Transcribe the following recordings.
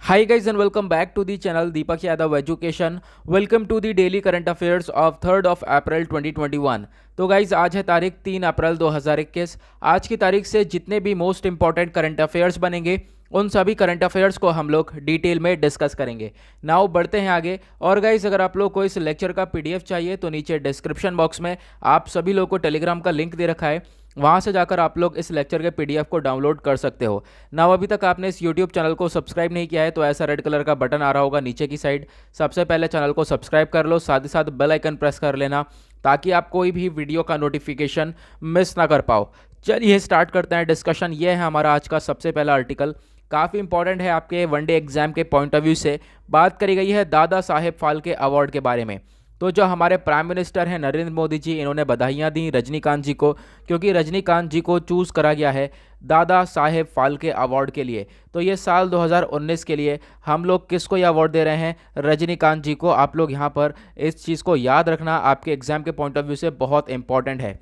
Hi guys and welcome back to the channel Deepak Yadav Education. Welcome to the daily current affairs of 3rd of April 2021. तो guys आज है तारीख 3 अप्रैल 2021। आज की तारीख से जितने भी मोस्ट इंपॉर्टेंट करंट अफेयर्स बनेंगे उन सभी करंट अफेयर्स को हम लोग डिटेल में डिस्कस करेंगे। नाउ बढ़ते हैं आगे। और गाइज अगर आप लोग को इस लेक्चर का पीडीएफ चाहिए तो नीचे डिस्क्रिप्शन बॉक्स में आप सभी लोगों को टेलीग्राम का लिंक दे रखा है, वहाँ से जाकर आप लोग इस लेक्चर के पीडीएफ को डाउनलोड कर सकते हो। नाउ अभी तक आपने इस यूट्यूब चैनल को सब्सक्राइब नहीं किया है तो ऐसा रेड कलर का बटन आ रहा होगा नीचे की साइड, सबसे पहले चैनल को सब्सक्राइब कर लो, साथ ही साथ बेल आइकन प्रेस कर लेना ताकि आप कोई भी वीडियो का नोटिफिकेशन मिस ना कर पाओ। चलिए स्टार्ट करते हैं डिस्कशन। ये है हमारा आज का सबसे पहला आर्टिकल, काफ़ी इंपॉर्टेंट है आपके वनडे एग्जाम के पॉइंट ऑफ व्यू से। बात करी गई है दादा साहेब फाल्के अवार्ड के बारे में। तो जो हमारे प्राइम मिनिस्टर हैं नरेंद्र मोदी जी, इन्होंने बधाइयाँ दी रजनीकांत जी को, क्योंकि रजनीकांत जी को चूज़ करा गया है दादा साहेब फाल्के अवार्ड के लिए। तो ये साल 2019 के लिए हम लोग किसको ये अवार्ड दे रहे हैं? रजनीकांत जी को। आप लोग यहाँ पर इस चीज़ को याद रखना, आपके एग्जाम के पॉइंट ऑफ व्यू से बहुत इंपॉर्टेंट है।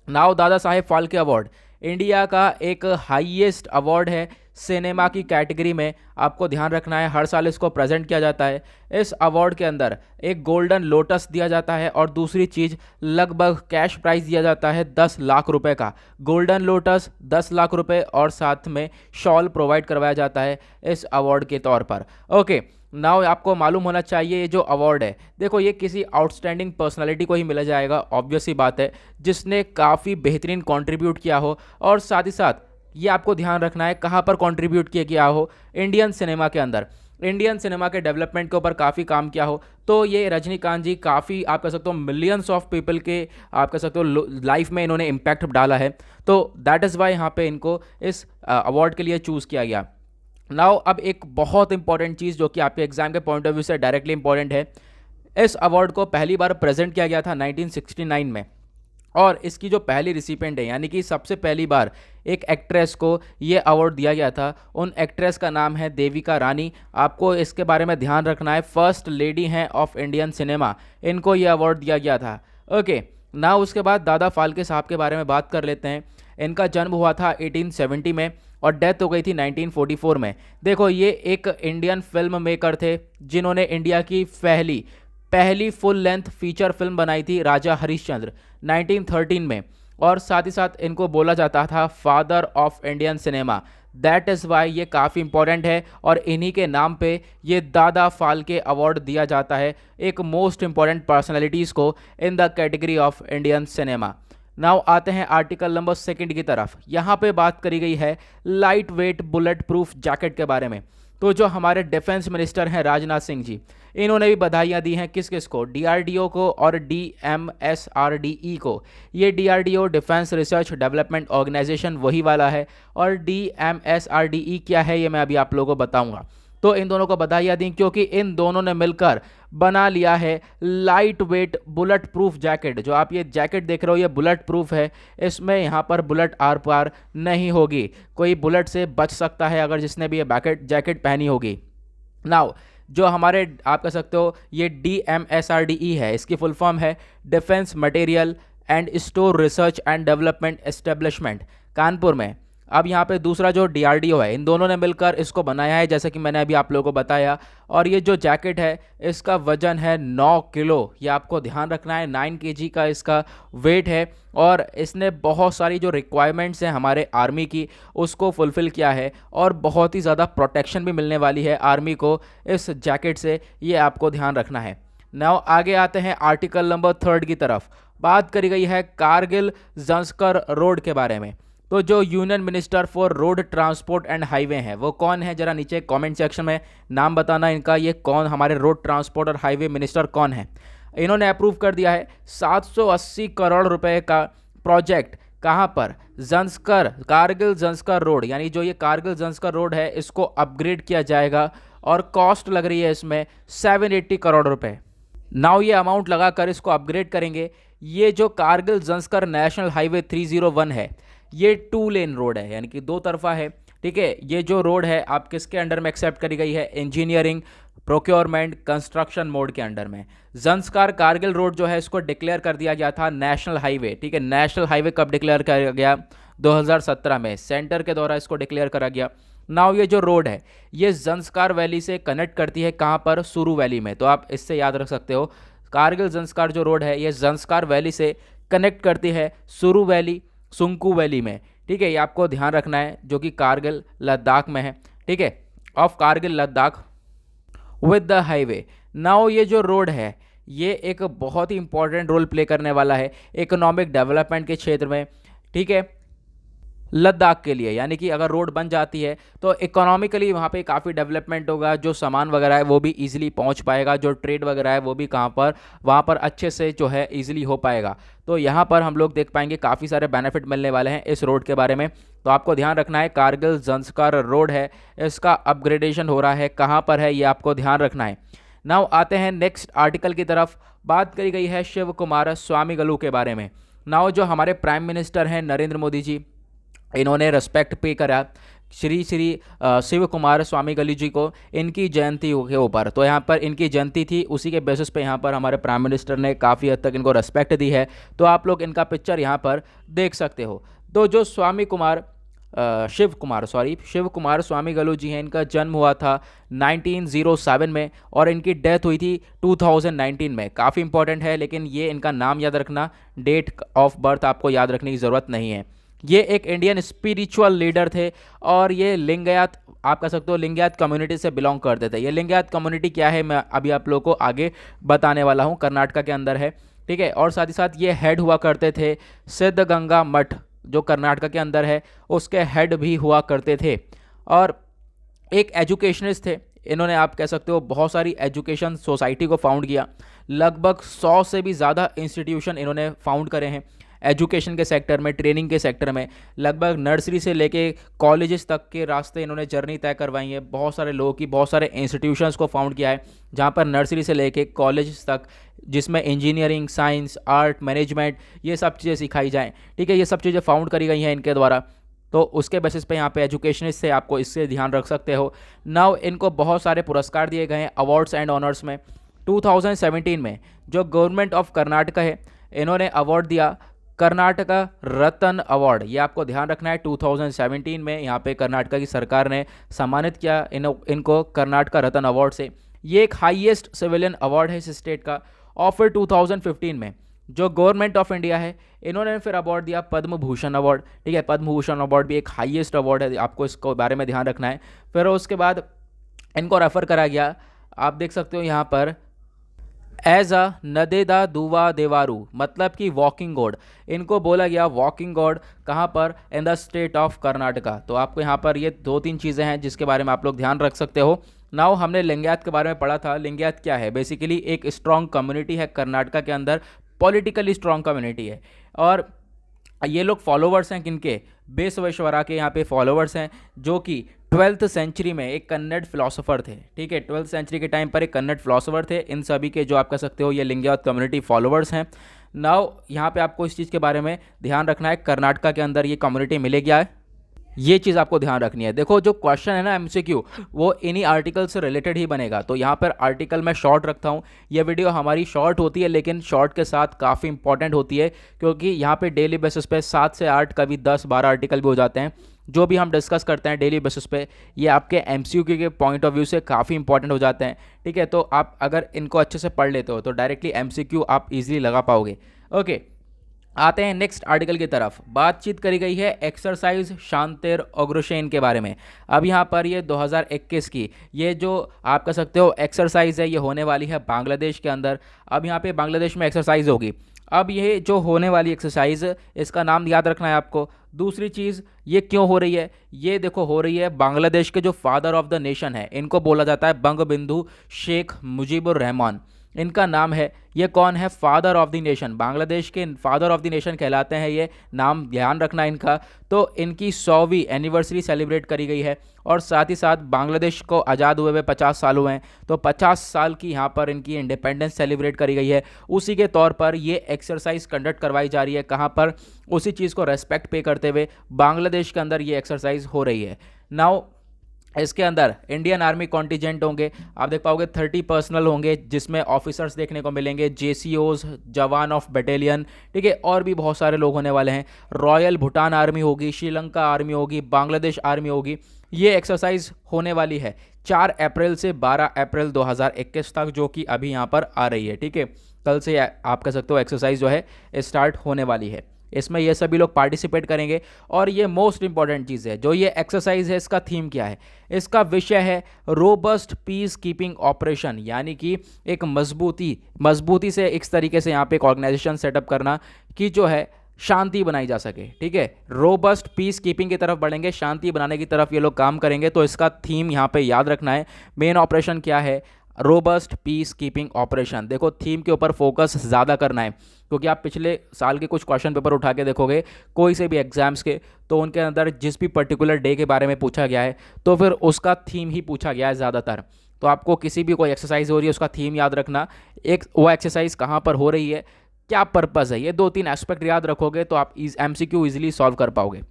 Now Dada Saheb Phalke award India का एक हाईएस्ट अवार्ड है सिनेमा की कैटेगरी में। आपको ध्यान रखना है, हर साल इसको प्रेजेंट किया जाता है। इस अवार्ड के अंदर एक गोल्डन लोटस दिया जाता है और दूसरी चीज़ लगभग कैश प्राइज दिया जाता है 10 लाख रुपए का। गोल्डन लोटस 10 लाख रुपए और साथ में शॉल प्रोवाइड करवाया जाता है इस अवार्ड के तौर पर। ओके, नाउ आपको मालूम होना चाहिए ये जो अवार्ड है, देखो ये किसी आउटस्टैंडिंग पर्सनालिटी को ही मिला जाएगा, ऑब्वियस ही बात है, जिसने काफ़ी बेहतरीन कंट्रीब्यूट किया हो। और साथ ही साथ ये आपको ध्यान रखना है कहाँ पर कंट्रीब्यूट किया हो, इंडियन सिनेमा के अंदर, इंडियन सिनेमा के डेवलपमेंट के ऊपर काफ़ी काम किया हो। तो ये रजनीकांत जी काफ़ी, आप कह सकते हो मिलियंस ऑफ पीपल के, आप कह सकते हो लाइफ में इन्होंने इम्पैक्ट डाला है। तो दैट इज़ वाई यहाँ पे इनको इस अवार्ड के लिए चूज़ किया गया। नाउ अब एक बहुत इंपॉर्टेंट चीज़ जो कि आपके एग्जाम के पॉइंट ऑफ व्यू से डायरेक्टली इंपॉर्टेंट है, इस अवार्ड को पहली बार प्रेजेंट किया गया था 1969 में। और इसकी जो पहली रिसिपेंट है, यानी कि सबसे पहली बार एक एक्ट्रेस को ये अवार्ड दिया गया था, उन एक्ट्रेस का नाम है देविका रानी। आपको इसके बारे में ध्यान रखना है, फर्स्ट लेडी हैं ऑफ इंडियन सिनेमा, इनको ये अवार्ड दिया गया था। ओके, ना उसके बाद दादा फाल्के साहब के बारे में बात कर लेते हैं। इनका जन्म हुआ था 1870 में और डेथ हो गई थी 1944 में। देखो ये एक इंडियन फिल्म मेकर थे जिन्होंने इंडिया की पहली फुल लेंथ फीचर फिल्म बनाई थी राजा हरिश्चंद्र 1913 में। और साथ ही साथ इनको बोला जाता था father of Indian cinema. That is why ये काफ़ी इंपॉर्टेंट है और इन्हीं के नाम पे ये दादा फाल्के अवार्ड दिया जाता है एक मोस्ट इंपॉर्टेंट पर्सनैलिटीज़ को in the category of Indian cinema. Now आते हैं आर्टिकल नंबर 2 की तरफ। यहाँ पे बात करी गई है light weight bullet proof jacket के बारे में। तो जो हमारे डिफेंस मिनिस्टर हैं राजनाथ सिंह जी, इन्होंने भी बधाइयाँ दी हैं किस किस को? डीआरडीओ को और डीएमएसआरडीई को। ये DRDO defence research development organisation वही वाला है, और डीएमएसआरडीई क्या है ये मैं अभी आप लोगों को बताऊंगा। तो इन दोनों को बधाइयाँ दी क्योंकि इन दोनों ने मिलकर बना लिया है light weight bullet proof jacket. जो आप ये जैकेट देख रहे हो ये बुलेट प्रूफ है, इसमें यहाँ पर बुलेट आर पार नहीं होगी, कोई बुलेट से बच सकता है अगर जिसने भी ये जैकेट पहनी होगी। नाउ जो हमारे, आप कह सकते हो ये डीएमएसआरडीई है, इसकी फुल फॉर्म है defence material and store research and development establishment, Kanpur में। अब यहाँ पे दूसरा जो डीआरडीओ है, इन दोनों ने मिलकर इसको बनाया है जैसे कि मैंने अभी आप लोगों को बताया। और ये जो जैकेट है इसका वजन है 9 किलो, ये आपको ध्यान रखना है, 9 केजी का इसका वेट है। और इसने बहुत सारी जो रिक्वायरमेंट्स हैं हमारे आर्मी की उसको फुलफ़िल किया है और बहुत ही ज़्यादा प्रोटेक्शन भी मिलने वाली है आर्मी को इस जैकेट से, ये आपको ध्यान रखना है। नाउ आगे आते हैं आर्टिकल नंबर 3 की तरफ। बात करी गई है कारगिल जंस्कर रोड के बारे में। तो जो union minister for road transport and highway हैं वो कौन है, जरा नीचे कमेंट सेक्शन में नाम बताना इनका, ये कौन हमारे रोड ट्रांसपोर्ट और हाईवे मिनिस्टर कौन है। इन्होंने अप्रूव कर दिया है 780 करोड़ रुपए का प्रोजेक्ट। कहाँ पर? जंस्कर, कारगिल जंस्कर रोड, यानी जो ये कारगिल जंस्कर रोड है इसको अपग्रेड किया जाएगा और कॉस्ट लग रही है इसमें 780 करोड़ रुपए। नाउ ये अमाउंट लगाकर इसको अपग्रेड करेंगे। ये जो कारगिल जंस्कर नेशनल हाईवे 301 है ये 2 लेन रोड है, यानी कि 2 तरफा है। ठीक है, ये जो रोड है आप किसके अंडर में एक्सेप्ट करी गई है? इंजीनियरिंग प्रोक्योरमेंट कंस्ट्रक्शन मोड के अंडर में। जंस्कार कारगिल रोड जो है इसको डिक्लेयर कर दिया गया था नेशनल हाईवे। ठीक है, नेशनल हाईवे कब डिक्लेयर किया गया? 2017 में सेंटर के द्वारा इसको डिक्लेयर करा गया। नाउ ये जो रोड है ये जंस्कार वैली से कनेक्ट करती है कहाँ पर, सुरू वैली में। तो आप इससे याद रख सकते हो, कारगिल जंस्कार जो रोड है ये जंस्कार वैली से कनेक्ट करती है सुरू वैली सुंकू वैली में। ठीक है, ये आपको ध्यान रखना है, जो कि कारगिल लद्दाख में है। ठीक है, of Kargil Ladakh with the highway. Now ये जो रोड है ये एक बहुत ही इंपॉर्टेंट रोल प्ले करने वाला है इकोनॉमिक डेवलपमेंट के क्षेत्र में। ठीक है, लद्दाख के लिए, यानी कि अगर रोड बन जाती है तो इकोनॉमिकली वहाँ पे काफ़ी डेवलपमेंट होगा, जो सामान वगैरह है वो भी इजीली पहुँच पाएगा, जो ट्रेड वगैरह है वो भी कहाँ पर, वहाँ पर अच्छे से जो है इजीली हो पाएगा। तो यहाँ पर हम लोग देख पाएंगे काफ़ी सारे बेनिफिट मिलने वाले हैं इस रोड के बारे में। तो आपको ध्यान रखना है, कारगिल जंस्कार रोड है इसका अपग्रेडेशन हो रहा है, कहाँ पर है ये आपको ध्यान रखना है। नाउ आते हैं नेक्स्ट आर्टिकल की तरफ। बात करी गई है शिव कुमार स्वामीगलु के बारे में। नाउ जो हमारे प्राइम मिनिस्टर हैं नरेंद्र मोदी जी, इन्होंने रिस्पेक्ट पे करा श्री श्री शिव कुमार स्वामीगलु जी को इनकी जयंती के ऊपर। तो यहाँ पर इनकी जयंती थी, उसी के बेसिस पे यहाँ पर हमारे प्राइम मिनिस्टर ने काफ़ी हद तक इनको रिस्पेक्ट दी है। तो आप लोग इनका पिक्चर यहाँ पर देख सकते हो। तो जो शिव कुमार स्वामीगलु जी हैं, इनका जन्म हुआ था 1907 में और इनकी डेथ हुई थी 2019 में। काफ़ी इंपॉर्टेंट है, लेकिन ये इनका नाम याद रखना, डेट ऑफ बर्थ आपको याद रखने की ज़रूरत नहीं है। ये एक इंडियन स्पिरिचुअल लीडर थे और ये लिंगायत, आप कह सकते हो लिंगायत कम्युनिटी से बिलोंग करते थे। ये लिंगायत कम्युनिटी क्या है मैं अभी आप लोगों को आगे बताने वाला हूँ, कर्नाटका के अंदर है। ठीक है, और साथ ही साथ ये हेड हुआ करते थे सिद्धगंगा मठ, जो कर्नाटका के अंदर है, उसके हेड भी हुआ करते थे। और एक एजुकेशनिस्ट थे इन्होंने, आप कह सकते हो बहुत सारी एजुकेशन सोसाइटी को फाउंड किया। लगभग 100 से भी ज़्यादा इंस्टीट्यूशन इन्होंने फाउंड करे हैं एजुकेशन के सेक्टर में, ट्रेनिंग के सेक्टर में। लगभग नर्सरी से लेके कॉलेजेस तक के रास्ते इन्होंने जर्नी तय करवाई है बहुत सारे लोगों की, बहुत सारे इंस्टीट्यूशंस को फाउंड किया है जहाँ पर नर्सरी से लेके कॉलेजेस तक, जिसमें इंजीनियरिंग, साइंस, आर्ट, मैनेजमेंट, ये सब चीज़ें सिखाई जाएँ। ठीक है, ये सब चीज़ें फाउंड करी गई हैं इनके द्वारा। तो उसके बेसिस पे यहाँ पे एजुकेशनिस्ट से आपको इससे ध्यान रख सकते हो। नाउ इनको बहुत सारे पुरस्कार दिए गए हैं अवार्ड्स एंड ऑनर्स में। 2017 में जो गवर्नमेंट ऑफ कर्नाटका है, इन्होंने अवार्ड दिया कर्नाटका रत्न अवार्ड। ये आपको ध्यान रखना है, 2017 में यहाँ पे कर्नाटका की सरकार ने सम्मानित किया इनको कर्नाटका रत्न अवार्ड से। ये एक हाईएस्ट सिविलियन अवार्ड है इस स्टेट का। और फिर 2015 में जो गवर्नमेंट ऑफ इंडिया है, इन्होंने फिर अवार्ड दिया पद्म भूषण अवार्ड। ठीक है, पद्म भूषण अवार्ड भी एक हाईएस्ट अवार्ड है, आपको इसको बारे में ध्यान रखना है। फिर उसके बाद इनको रेफर करा गया, आप देख सकते हो यहाँ पर, एज अ नदेदा दुवा देवारू, मतलब कि वॉकिंग गॉड। इनको बोला गया वॉकिंग गॉड, कहाँ पर, in the state of Karnataka. तो आपको यहाँ पर ये 2-3 चीज़ें हैं जिसके बारे में आप लोग ध्यान रख सकते हो। नाउ हमने लिंगायत के बारे में पढ़ा था। लिंगायत क्या है? बेसिकली एक स्ट्रॉन्ग कम्युनिटी है कर्नाटका के अंदर, पॉलिटिकली स्ट्रॉन्ग कम्युनिटी है। और ये लोग फॉलोवर्स हैं किनके? बेसवेश्वरा के यहाँ पे फॉलोवर्स हैं, जो कि 12th सेंचुरी में एक कन्नड़ फिलोसोफर थे। ठीक है, 12th सेंचुरी के टाइम पर एक कन्नड़ फिलोसोफर थे। इन सभी के जो आप कह सकते हो ये लिंगायत कम्युनिटी फॉलोवर्स हैं। नाउ यहाँ पे आपको इस चीज़ के बारे में ध्यान रखना है, कर्नाटका के अंदर ये कम्युनिटी मिलेगी है, ये चीज़ आपको ध्यान रखनी है। देखो जो क्वेश्चन है ना एमसीक्यू, वो इन्हीं आर्टिकल से रिलेटेड ही बनेगा। तो यहाँ पर आर्टिकल मैं शॉर्ट रखता हूँ। ये वीडियो हमारी शॉर्ट होती है, लेकिन शॉर्ट के साथ काफ़ी इंपॉर्टेंट होती है, क्योंकि यहाँ पे डेली बेसिस पे 7 से 8, कभी 10-12 आर्टिकल भी हो जाते हैं। जो भी हम डिस्कस करते हैं डेली बेसिस पे, ये आपके एमसीक्यू के पॉइंट ऑफ व्यू से काफ़ी इंपॉर्टेंट हो जाते हैं। ठीक है, तो आप अगर इनको अच्छे से पढ़ लेते हो तो डायरेक्टली एमसीक्यू आप इजीली लगा पाओगे। ओके, आते हैं नेक्स्ट आर्टिकल की तरफ। बातचीत करी गई है एक्सरसाइज शांतिर अग्रसेन के बारे में। अब यहाँ पर ये 2021 की ये जो आप कह सकते हो एक्सरसाइज है, ये होने वाली है बांग्लादेश के अंदर। अब यहाँ पे बांग्लादेश में एक्सरसाइज होगी। अब ये जो होने वाली एक्सरसाइज, इसका नाम याद रखना है आपको। दूसरी चीज़, ये क्यों हो रही है? ये देखो हो रही है बांग्लादेश के जो फादर ऑफ द नेशन है, इनको बोला जाता है बंगबंधु शेख मुजीबुर रहमान, इनका नाम है। ये कौन है? Father of the nation, Bangladesh के फादर ऑफ द नेशन कहलाते हैं ये, नाम ध्यान रखना इनका। तो इनकी 100वीं एनिवर्सरी सेलिब्रेट करी गई है, और साथ ही साथ बांग्लादेश को आज़ाद हुए 50 साल हुए हैं, तो 50 साल की यहाँ पर इनकी इंडिपेंडेंस सेलिब्रेट करी गई है। उसी के तौर पर ये एक्सरसाइज कंडक्ट करवाई जा रही है। कहाँ पर? उसी चीज़ को रेस्पेक्ट पे करते हुए बांग्लादेश के अंदर ये एक्सरसाइज हो रही है। नाउ इसके अंदर इंडियन आर्मी कॉन्टीजेंट होंगे, आप देख पाओगे 30 पर्सनल होंगे, जिसमें ऑफिसर्स देखने को मिलेंगे, जेसीओज, जवान ऑफ बटालियन, ठीक है, और भी बहुत सारे लोग होने वाले हैं। रॉयल भूटान आर्मी होगी, श्रीलंका आर्मी होगी, बांग्लादेश आर्मी होगी। ये एक्सरसाइज होने वाली है 4 अप्रैल से 12 अप्रैल 2021 तक, जो कि अभी यहाँ पर आ रही है, ठीक है। कल से आप कह सकते हो एक्सरसाइज जो है स्टार्ट होने वाली है। इसमें ये सभी लोग पार्टिसिपेट करेंगे। और ये मोस्ट इंपॉर्टेंट चीज़ है, जो ये एक्सरसाइज है इसका थीम क्या है? इसका विषय है रोबस्ट पीस कीपिंग ऑपरेशन, यानी कि एक मजबूती से इस तरीके से यहाँ पे एक ऑर्गेनाइजेशन सेटअप करना कि जो है शांति बनाई जा सके, ठीक है। रोबस्ट पीस कीपिंग की तरफ बढ़ेंगे, शांति बनाने की तरफ ये लोग काम करेंगे। तो इसका थीम यहाँ पे याद रखना है। मेन ऑपरेशन क्या है? Robust peace keeping operation. देखो थीम के ऊपर फोकस ज़्यादा करना है, क्योंकि आप पिछले साल के कुछ क्वेश्चन पेपर उठा के देखोगे कोई से भी एग्जाम्स के, तो उनके अंदर जिस भी पर्टिकुलर डे के बारे में पूछा गया है तो फिर उसका थीम ही पूछा गया है ज़्यादातर। तो आपको किसी भी कोई एक्सरसाइज हो रही है उसका थीम याद रखना, एक वो एक्सरसाइज कहाँ पर हो रही है, क्या पर्पज़ है, ये 2-3 एस्पेक्ट याद रखोगे तो आप MCQ ईजिली सॉल्व कर पाओगे।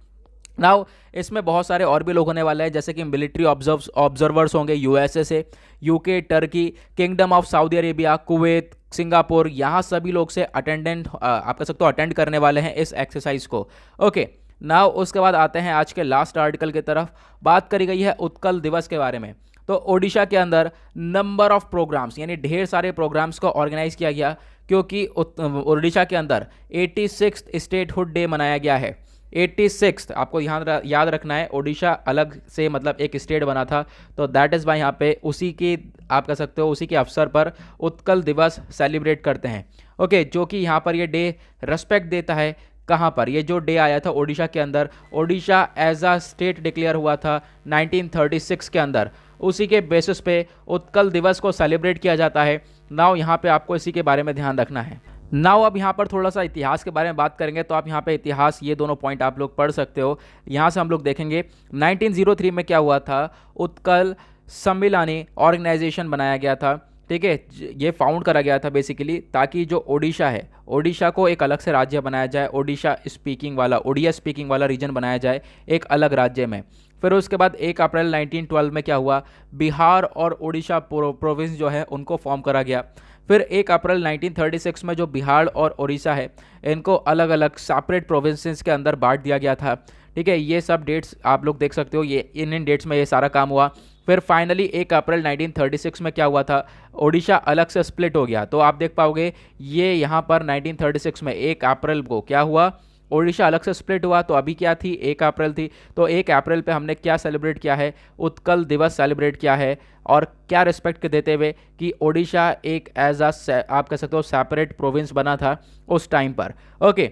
नाउ इसमें बहुत सारे और भी लोग होने वाले हैं, जैसे कि मिलिट्री ऑब्जर्वर्स होंगे USA से, UK, Turkey, kingdom of Saudi Arabia, Kuwait, Singapore, यहाँ सभी लोग से आप कह सकते हो अटेंड करने वाले हैं इस एक्सरसाइज को। ओके, नाउ उसके बाद आते हैं आज के लास्ट आर्टिकल की तरफ। बात करी गई है उत्कल दिवस के बारे में। तो ओडिशा के अंदर नंबर ऑफ प्रोग्राम्स, यानी ढेर सारे प्रोग्राम्स को ऑर्गेनाइज किया गया, क्योंकि ओडिशा के अंदर 86th स्टेटहुड डे मनाया गया है। 86th आपको यहाँ याद रखना है, ओडिशा अलग से मतलब एक स्टेट बना था, तो दैट इज़ वाई यहाँ पे उसी की आप कह सकते हो उसी के अवसर पर उत्कल दिवस सेलिब्रेट करते हैं। ओके, जो कि यहाँ पर ये डे रेस्पेक्ट देता है कहाँ पर? ये जो डे आया था ओडिशा के अंदर, Odisha as a state declare हुआ था 1936 के अंदर, उसी के बेसिस पे उत्कल दिवस को सेलिब्रेट किया जाता है। नाउ यहाँ पे आपको इसी के बारे में ध्यान रखना है। नाउ अब यहाँ पर थोड़ा सा इतिहास के बारे में बात करेंगे, तो आप यहाँ पे इतिहास ये दोनों पॉइंट आप लोग पढ़ सकते हो। यहाँ से हम लोग देखेंगे 1903 में क्या हुआ था, उत्कल सम्मिलानी ऑर्गेनाइजेशन बनाया गया था, ठीक है। ये फाउंड करा गया था बेसिकली, ताकि जो ओडिशा है, ओडिशा को एक अलग से राज्य बनाया जाए, ओडिशा स्पीकिंग वाला, ओडिया स्पीकिंग वाला रीजन बनाया जाए एक अलग राज्य में। फिर उसके बाद 1 अप्रैल 1912 में क्या हुआ, बिहार और उड़ीसा प्रोविंस जो है उनको फॉर्म करा गया। फिर 1 अप्रैल 1936 में जो बिहार और उड़ीसा है इनको अलग अलग सेपरेट प्रोविंसेस के अंदर बांट दिया गया था, ठीक है। ये सब डेट्स आप लोग देख सकते हो, ये इन डेट्स में ये सारा काम हुआ। फिर फाइनली 1 अप्रैल 1936 में क्या हुआ था, ओडिशा अलग से स्प्लिट हो गया। तो आप देख पाओगे ये यहाँ पर 1936 में 1 अप्रैल को क्या हुआ, ओडिशा अलग से स्प्लिट हुआ। तो अभी क्या थी, 1 अप्रैल थी, तो 1 अप्रैल पे हमने क्या सेलिब्रेट किया है, उत्कल दिवस सेलिब्रेट किया है। और क्या रिस्पेक्ट देते हुए कि ओडिशा एक एज आप कह सकते हो सेपरेट प्रोविंस बना था उस टाइम पर। ओके,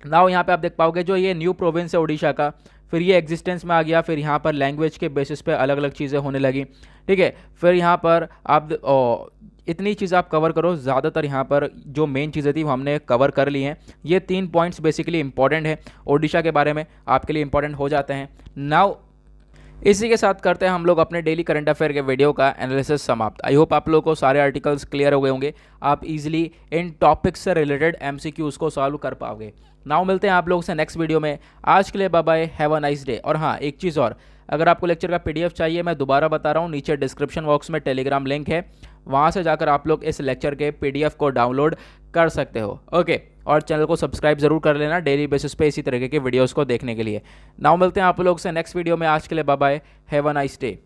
नाउ यहाँ पे आप देख पाओगे जो ये न्यू प्रोविंस है ओडिशा का, फिर ये एग्जिस्टेंस में आ गया। फिर यहाँ पर लैंग्वेज के बेसिस पे अलग अलग चीज़ें होने लगी, ठीक है। फिर यहाँ पर आप इतनी चीज़ आप कवर करो, ज़्यादातर यहाँ पर जो मेन चीज़ें थी वो हमने कवर कर ली हैं। ये 3 पॉइंट्स बेसिकली इंपॉर्टेंट है ओडिशा के बारे में, आपके लिए इंपॉर्टेंट हो जाते हैं। नाउ इसी के साथ करते हैं हम लोग अपने डेली करंट अफेयर के वीडियो का एनालिसिस समाप्त। आई होप आप लोगों को सारे आर्टिकल्स क्लियर हो गए होंगे, आप इजीली इन टॉपिक्स से रिलेटेड MCQs को सॉल्व कर पाओगे। नाउ मिलते हैं आप लोगों से नेक्स्ट वीडियो में, आज के लिए bye bye, have a nice day. और हाँ, एक चीज़ और, अगर आपको लेक्चर का PDF चाहिए, मैं दोबारा बता रहा हूँ, नीचे डिस्क्रिप्शन बॉक्स में टेलीग्राम लिंक है, वहाँ से जाकर आप लोग इस लेक्चर के PDF को डाउनलोड कर सकते हो। ओके, और चैनल को सब्सक्राइब जरूर कर लेना डेली बेसिस पे इसी तरीके के वीडियोस को देखने के लिए। नाउ मिलते हैं आप लोग से नेक्स्ट वीडियो में, आज के लिए bye bye, have a nice day.